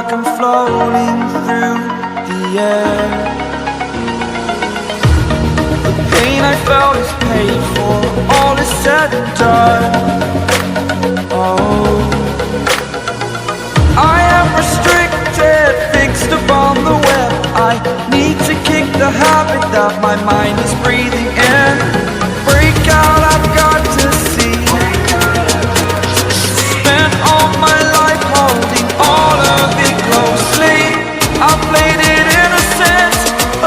like I'm floating through the air. The pain I felt is paid for, all is said and done. Oh, I am restricted, fixed upon the web. I need to kick the habit that my mind is breathing in. Break out, I've got to see. Spent all my life holding all of it closely. I played it innocent,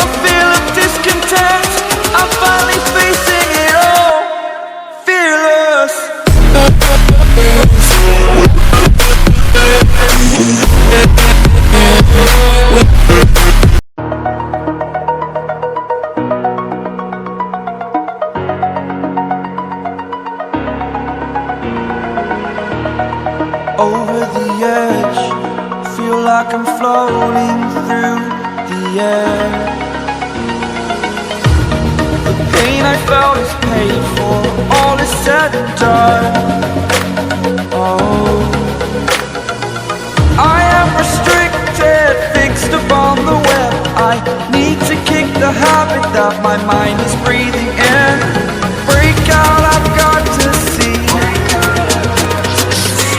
a feel of discontent. I'm finally facing it all, fearless. Over the edge, feel like I'm floating through the air. The pain I felt is paid for, all is said and done. Oh, I am restricted, fixed upon the web. I need to kick the habit that my mind is breathing in. Break out, I've got to see.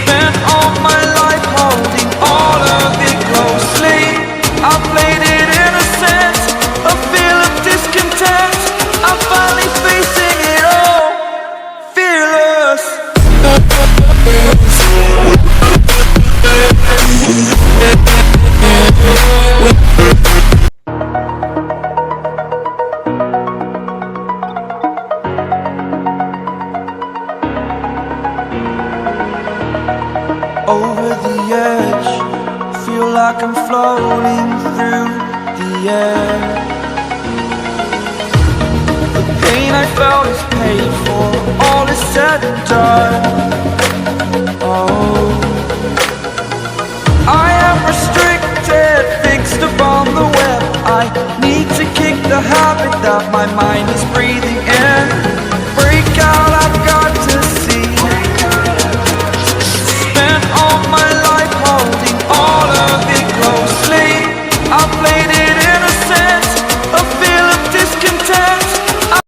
Spent all my life holding all of it closely. I played it innocent, a feel of discontent. I'm finally facing it all, fearless. Over the edge, feel like I'm floating through the air. The pain I felt is paid for, all is said and done.